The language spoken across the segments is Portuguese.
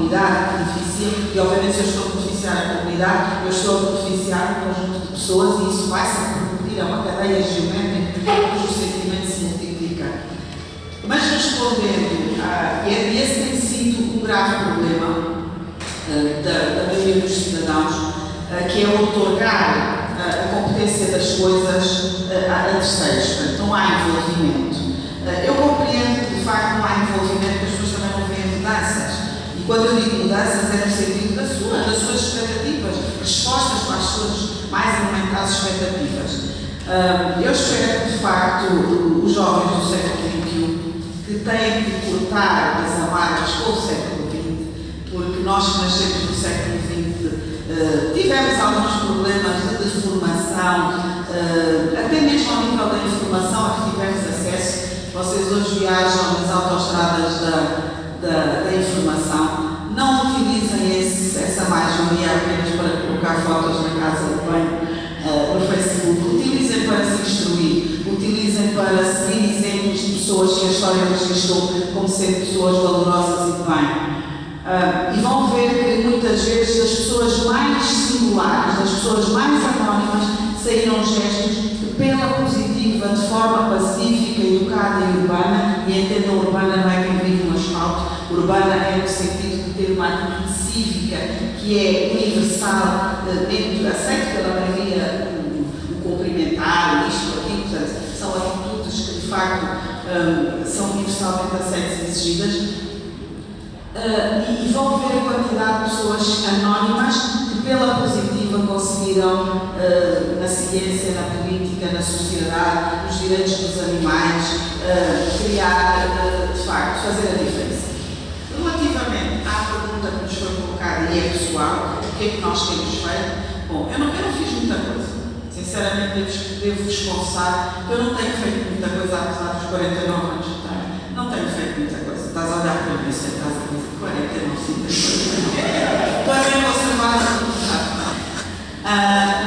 comunidade que beneficia, e obviamente se eu estou a beneficiar a comunidade, eu estou a beneficiar um conjunto de pessoas e isso vai-se repercutir a uma cadeia geométrica cujo sentimento se multiplica. Mas respondendo, e esse tem sido um grave problema da maioria dos cidadãos, que é otorgar a competência das coisas a terceiros, portanto não há envolvimento. Eu compreendo que de facto não há envolvimento, porque as pessoas também não veem mudanças. E quando eu digo mudanças é no sentido das suas expectativas, respostas para as suas mais alimentadas expectativas. Eu espero que de facto os jovens do século XXI que têm que cortar as amarras com o século XX, porque nós que nascemos no século XX tivemos alguns problemas de deformação, até mesmo ao nível da informação a que tivemos acesso. Vocês hoje viajam nas autoestradas da informação, não utilizem essa mais-valia apenas para colocar fotos na casa de banho no Facebook, utilizem para se instruir, utilizem para seguir exemplos de pessoas que a história registrou como sendo pessoas valorosas e de bem. E vão ver que muitas vezes das pessoas mais singulares, das pessoas mais anónimas, saíram gestos que, pela positiva, de forma pacífica, educada e urbana, e entendam urbana não é quem vive no asfalto, urbana é no sentido de ter uma atitude cívica que é universal, aceito pela maioria, o cumprimentar, isto, aquilo, portanto, são atitudes que de facto são universalmente aceitas e exigidas. E vão ver a quantidade de pessoas anónimas que, pela positiva, conseguiram, na ciência, na política, na sociedade, nos direitos dos animais, criar, de facto, fazer a diferença. Relativamente à pergunta que nos foi colocada, e é pessoal, o que é que nós temos feito? Bom, eu não fiz muita coisa. Sinceramente, devo-vos confessar que eu não tenho feito muita coisa, apesar dos 49 anos que tenho. Não tenho feito muita coisa. Estás a olhar para mim, estás a dizer 49, sim, tem coisa. Estou a bem conservada,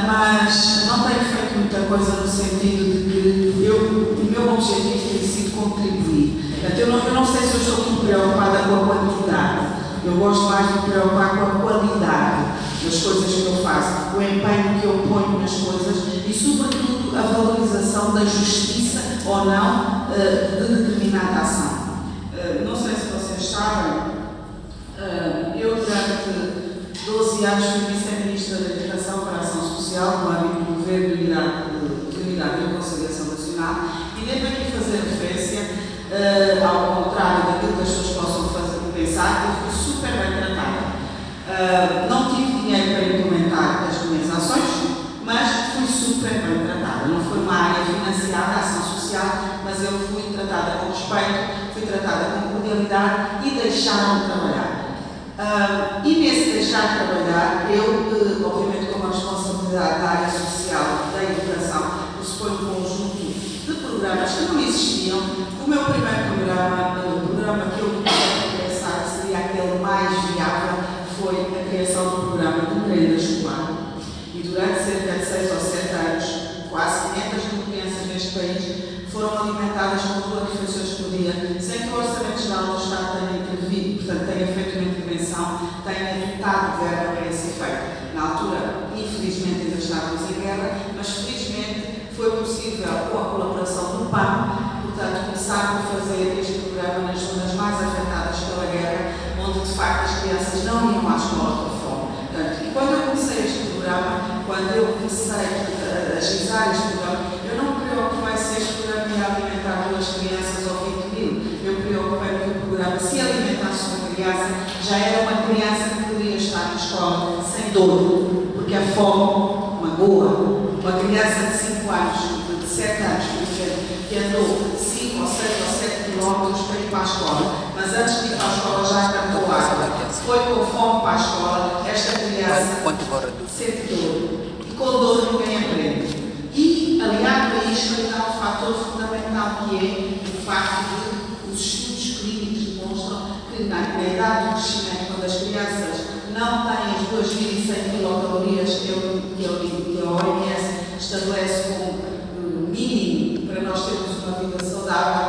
mas não tenho feito muita coisa no sentido de que o meu objetivo tem sido contribuir. Portanto, eu não sei se eu estou muito preocupada com a quantidade. Eu gosto mais de me preocupar com a qualidade das coisas que eu faço, o empenho que eu ponho nas coisas e, sobretudo, a valorização da justiça ou não de determinada ação. Não sei se vocês sabem, eu durante 12 anos fui vice-ministra da Educação para a Ação Social no âmbito do Governo de Unidade e Reconciliação Nacional e devo aqui fazer referência, ao contrário daquilo que as pessoas possam pensar, que eu fui super bem tratada. Não tive dinheiro para implementar as minhas ações, mas fui super bem tratada. Não foi uma área financiada, a ação social, mas eu fui tratada com respeito, fui tratada com cordialidade e deixaram-me trabalhar. E nesse deixar de trabalhar, eu, obviamente, com a responsabilidade da área social, da educação, pressupõe um conjunto de programas que não existiam. O meu primeiro programa, o programa que eu comecei a pensar que seria aquele mais viável, foi a criação do programa de merenda escolar. E durante cerca de 6 ou 7 anos, quase 500 mil crianças neste país foram alimentadas com 2 refeições por dia, sem que o Orçamento Geral do Estado tenha intervido, portanto, tenha feito uma intervenção, tenha dotado verba para esse efeito. Na altura, infelizmente, ainda estávamos em guerra, mas felizmente foi possível, com a colaboração do PAN, portanto, começar a fazer este programa nas zonas mais afetadas pela guerra, onde de facto as crianças não iam à escola por fome. Portanto, e quando eu comecei este programa, quando eu comecei a agilizar este programa, eu não me preocupei se este programa ia alimentar 2 crianças ou 20 mil. Eu preocupei que o programa, se alimentasse uma criança, já era uma criança que poderia estar na escola sem dor, porque a fome magoa. Uma criança de 5 anos, de 7 anos, por exemplo, que andou 5 ou 6 ou 7 quilómetros para ir para a escola, mas antes de ir para a escola já cantou água, foi com fome para a escola, esta criança sente dor, e com dor ninguém aprende. E, aliado a isto, ainda há um fator fundamental que é o facto de os estudos clínicos demonstram que na idade do crescimento, quando as crianças não têm as 2.100 quilocalorias que a OMS estabelece como mínimo para nós termos uma vida saudável,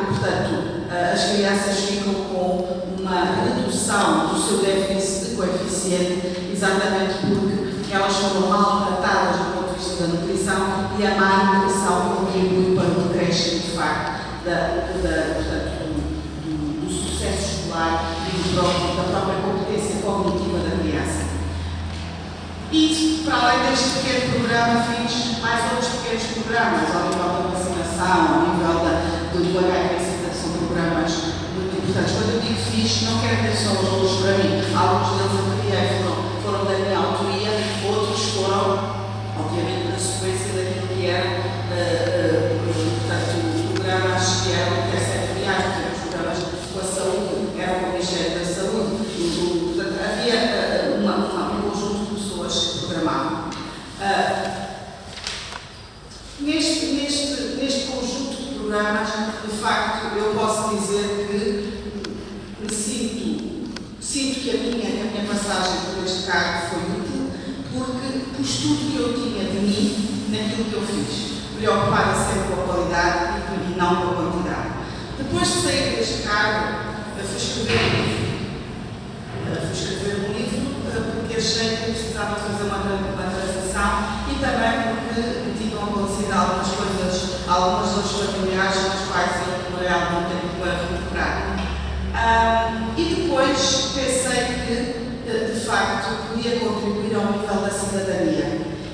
portanto, as crianças ficam com uma redução redução do seu déficit de coeficiente, exatamente porque elas foram maltratadas do ponto de vista da nutrição e a má nutrição contribui para o decréscimo, de facto, do sucesso escolar e da própria competência cognitiva da criança. E, para além deste pequeno programa, fiz mais outros pequenos programas ao nível da vacinação, ao nível do HIV, são programas muito importantes. Quando eu digo fiz, não quero dizer só os outros para mim. Alguns deles eu criei, foram da minha autoria, outros foram, obviamente, na sequência daquilo que eram, programas que eram intersetoriais, os programas com a saúde, eram com o Ministério da Saúde. Portanto, havia um conjunto de pessoas que programavam. Neste conjunto de programas, de facto, eu posso dizer que sinto que a minha passagem por este cargo foi útil, porque pus tudo que eu tinha de mim naquilo que eu fiz, preocupada sempre com a qualidade e não com a quantidade. Depois de sair deste cargo, fui escrever um livro, porque achei que precisava fazer uma transição e também porque me tinham acontecido algumas das familiares nas quais eu demorei algum tempo para recuperar. E depois pensei que, de facto, podia contribuir ao nível da cidadania.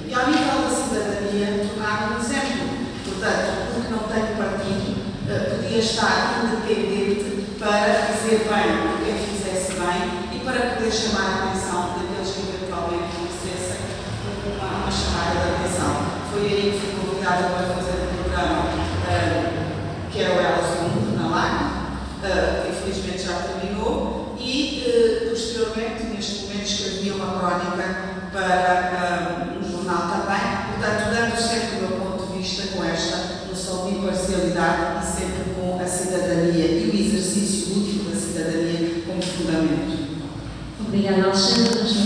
E ao nível da cidadania, tornar um exemplo. Portanto, porque não tenho partido, podia estar independente para fazer bem o que fizesse bem e para poder chamar a atenção daqueles que eventualmente merecessem uma chamada de atenção. Foi aí que fui convidada para fazer um programa que era o Elas do Mundo, na LAC, que infelizmente já terminou, e posteriormente, neste momento, escrevi uma crónica para um jornal também, portanto, dando sempre o meu ponto de vista com esta noção de imparcialidade e sempre com a cidadania e o exercício útil da cidadania como fundamento. Obrigada, Alexandra.